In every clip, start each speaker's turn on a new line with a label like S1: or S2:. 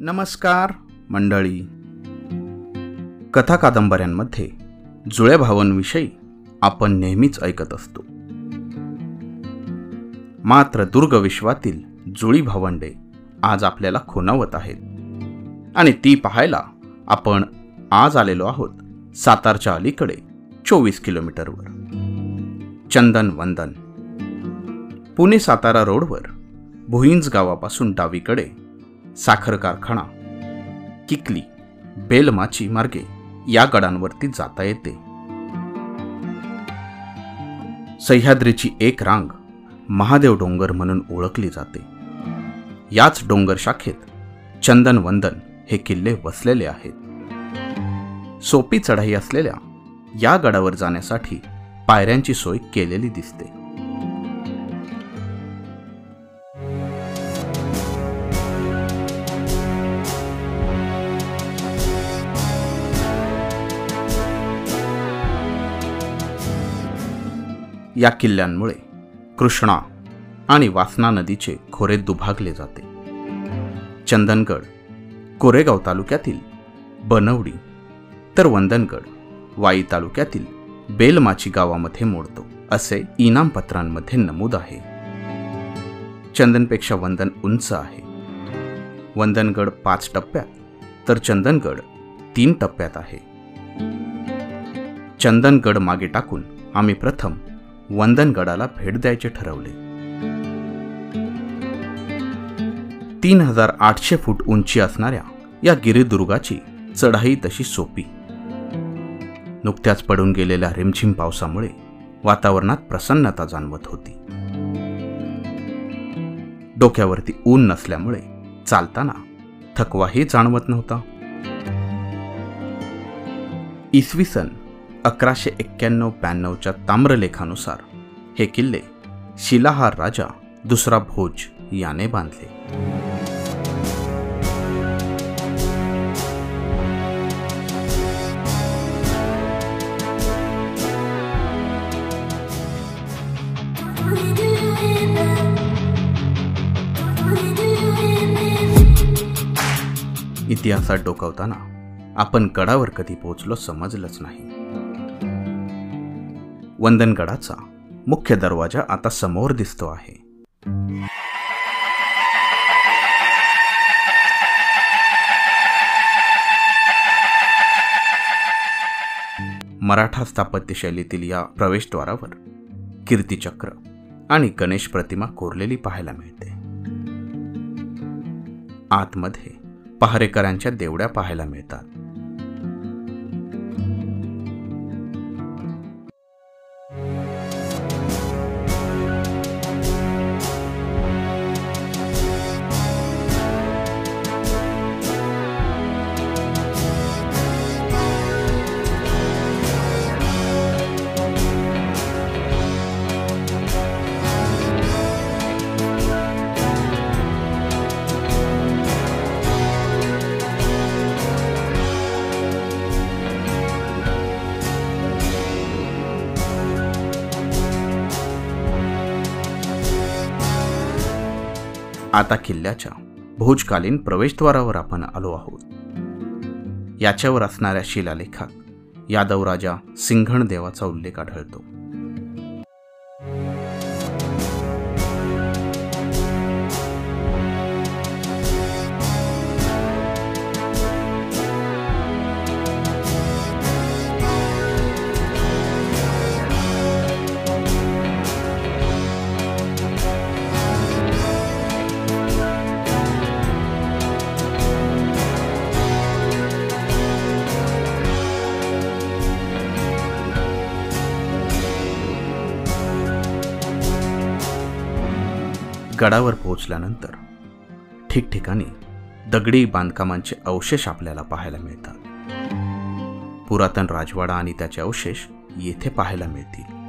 S1: नमस्कार मंडळी. कथा कादंबऱ्यांमध्ये जुळ्या भावांविषयी आपण नेहमीच ऐकत असतो. मात्र दुर्ग विश्वातील जुळी भावंडे आज आपल्याला खुणावत आहेत आणि ती पाहायला आपण आज आलेलो आहोत सातारच्या अलीकडे 24 किलोमीटरवर. चंदन वंदन. पुणे सातारा रोडवर भुईंज गावापासून डावीकडे साखर कारखाना, किकली, बेलमाची मार्गे या गडांवरती जाता येते. सह्याद्रीची एक रांग महादेव डोंगर म्हणून ओळखली जाते. याच डोंगर शाखेत चंदन वंदन हे किल्ले वसलेले आहेत. सोपी चढाई असलेल्या या गडावर जाण्यासाठी पायऱ्यांची सोय केलेली दिसते. या किल्ल्यांमुळे कृष्णा आणि वासना नदीचे खोरे दुभागले जाते. चंदनगड कोरेगाव तालुक्यातील बनवडी तर वंदनगड वाई तालुक्यातील बेलमाची गावामध्ये मोडतो असे इनामपत्रांमध्ये नमूद आहे. चंदनपेक्षा वंदन उंच आहे. वंदनगड 5 टप्प्यात तर चंदनगड 3 टप्प्यात आहे. चंदनगड मागे टाकून आम्ही प्रथम वंदनगडाला भेट द्यायचे ठरवले. 3800 फूट उंची असणाऱ्या या गिरिदुर्गाची चढाई तशी सोपी. नुकत्याच पडून गेलेल्या रिमझिम पावसामुळे वातावरणात प्रसन्नता जाणवत होती. डोक्यावरती ऊन नसल्यामुळे चालताना थकवाही जाणवत नव्हता. इसवी सन 1191-92च्या ताम्रलेखानुसार हे किल्ले शिलाहार राजा दुसरा भोज याने बांधले. इतिहासात डोकावताना आपण गडावर कधी पोहोचलो समजलंच नाही. वंदनगडाचा मुख्य दरवाजा आता समोर दिसतो आहे. मराठा स्थापत्यशैलीतील या प्रवेशद्वारावर कीर्तिचक्र आणि गणेश प्रतिमा कोरलेली पाहायला मिळते. आतमध्ये पहारेकरांच्या देवड्या पाहायला मिळतात. आता किल्ल्याच्या भोजकालीन प्रवेशद्वारावर आपण आलो आहोत. याच्यावर असणाऱ्या शिलालेखात यादव राजा सिंघण देवाचा उल्लेख आढळतो. गडावर पोहोचल्यानंतर ठिकठिकाणी दगडी बांधकामांचे अवशेष आपल्याला पाहायला मिळतात. पुरातन राजवाडा आणि त्याचे अवशेष येथे पाहायला मिळतील.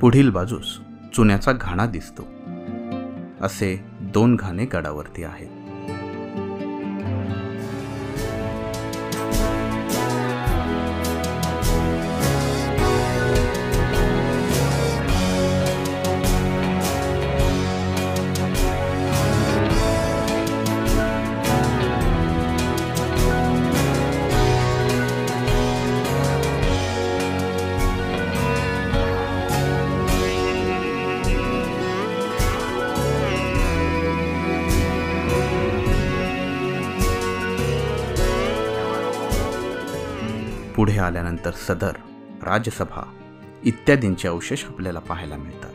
S1: पुढील बाजूस चुन्याचा घाणा दिसतो. असे 2 घाणे गडावरती आहेत. पुढे आल्यानंतर सदर, राजसभा इत्यादींचे अवशेष आपल्याला पाहायला मिळतात.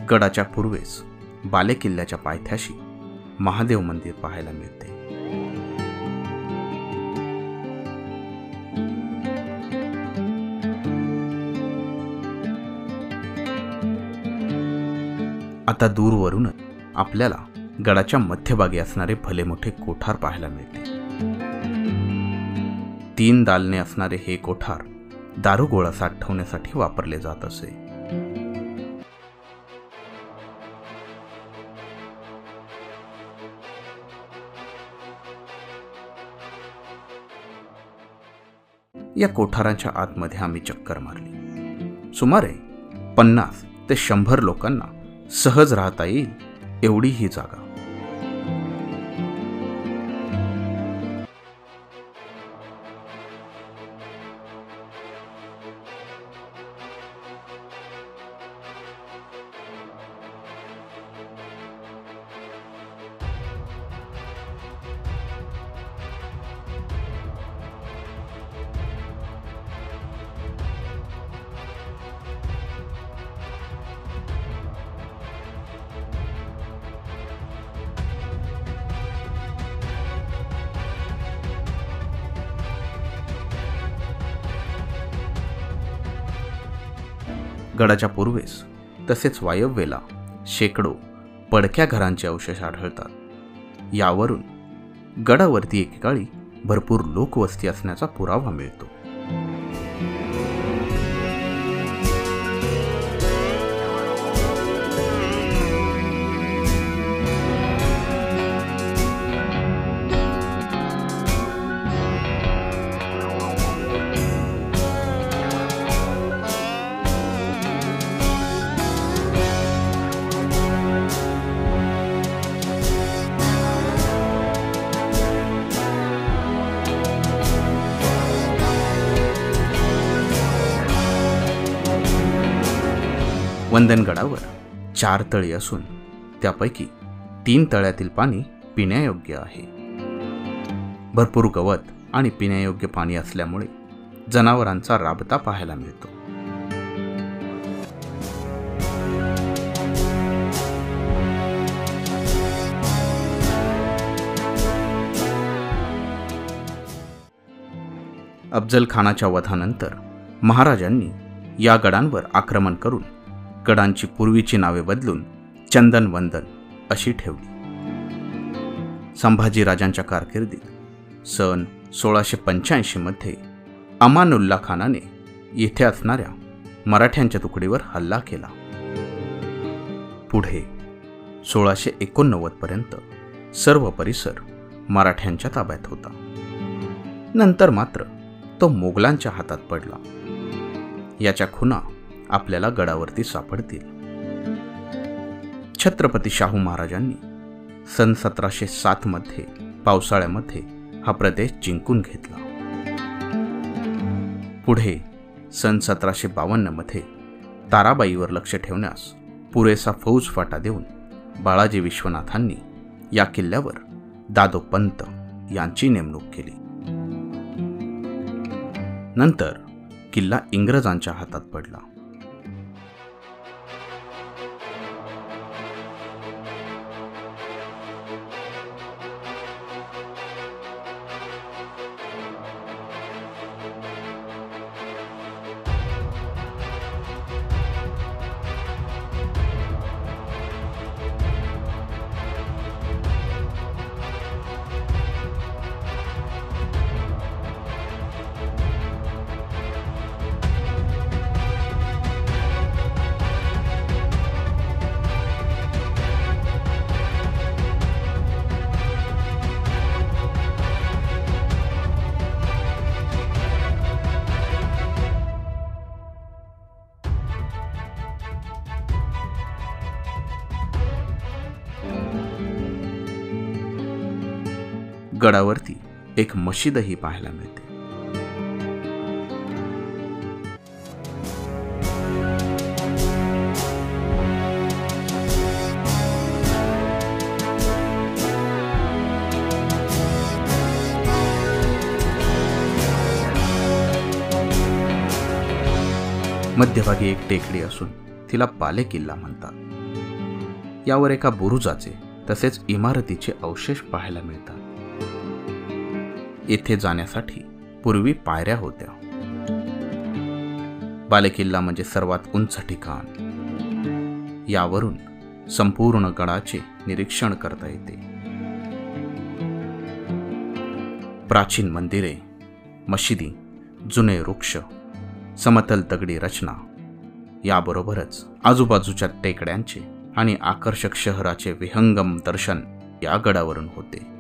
S1: गडाच्या पूर्वेस बालेकिल्ल्याच्या पायथ्याशी महादेव मंदिर पाहायला मिळते. आता दूरवरूनच आपल्याला गडाच्या मध्यभागी असणारे भले मोठे कोठार पाहायला मिळते. 3 दालने असणारे हे कोठार दारुगोळा साठवण्यासाठी वापरले जात असे. या कोठाराच्या आतमध्ये आम्ही चक्कर मारली. सुमारे 50 ते 100 लोकांना सहज राहता येईल एवढी ही जागा. गडाच्या पूर्वेस तसेच वायव्येला शेकडो पडक्या घरांचे अवशेष आढळतात. यावरून गडावरती एकेकाळी भरपूर लोकवस्ती असण्याचा पुरावा मिळतो. वंदनगडावर 4 तळी असून त्यापैकी 3 तळ्यातील पाणी पिण्यायोग्य आहे. भरपूर गवत आणि पिण्यायोग्य पाणी असल्यामुळे जनावरांचा राबता पाहायला मिळतो. अफजल खानाच्या वधानंतर महाराजांनी या गडांवर आक्रमण करून गडांची पूर्वीची नावे बदलून चंदन वंदन अशी ठेवली. संभाजीराजांच्या कारकिर्दीत सन 1685 मध्ये अमानुल्ला खानाने येथे असणाऱ्या मराठ्यांच्या तुकडीवर हल्ला केला. पुढे 1689 पर्यंत सर्व परिसर मराठ्यांच्या ताब्यात होता. नंतर मात्र तो मोगलांच्या हातात पडला. याच्या खुणा आपल्याला गडावरती सापडतील. छत्रपती शाहू महाराजांनी सन 1707 मध्ये पावसाळ्यामध्ये हा प्रदेश जिंकून घेतला. पुढे सन 1752 मध्ये ताराबाईवर लक्ष ठेवण्यास पुरेसा फौजफाटा देऊन बाळाजी विश्वनाथांनी या किल्ल्यावर दादोपंत यांची नेमणूक केली. नंतर किल्ला इंग्रजांच्या हातात पडला. गडावरती एक मशीदही पाहायला मिळते. मध्यभागी एक टेकडी असून तिला बालेकिल्ला म्हणतात. यावर एका बुरुजाचे तसेच इमारतीचे अवशेष पाहायला मिळतात. येथे जाण्यासाठी पूर्वी पायऱ्या होत्या. बालेकिल्ला म्हणजे सर्वात उंच ठिकाण. यावरून संपूर्ण गडाचे निरीक्षण करता येते. प्राचीन मंदिरे, मशिदी, जुने वृक्ष, समतल दगडी रचना याबरोबरच आजूबाजूच्या टेकड्यांचे आणि आकर्षक शहराचे विहंगम दर्शन या गडावरून होते.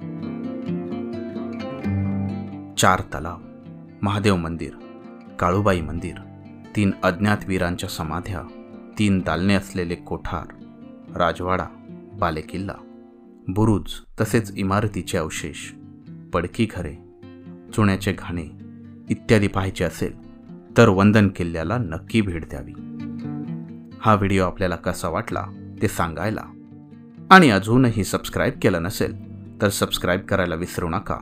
S1: 4 तलाव, महादेव मंदिर, काळूबाई मंदिर, 3 अज्ञात वीरांच्या समाध्या, 3 दालने असलेले कोठार, राजवाडा, बालेकिल्ला, बुरुज तसेच इमारतीचे अवशेष, पडकी घरे, चुण्याचे घाणे इत्यादी पाहायचे असेल तर वंदन किल्ल्याला नक्की भेट द्यावी. हा व्हिडिओ आपल्याला कसा वाटला ते सांगायला आणि अजूनही सबस्क्राईब केलं नसेल तर सबस्क्राईब करायला विसरू नका.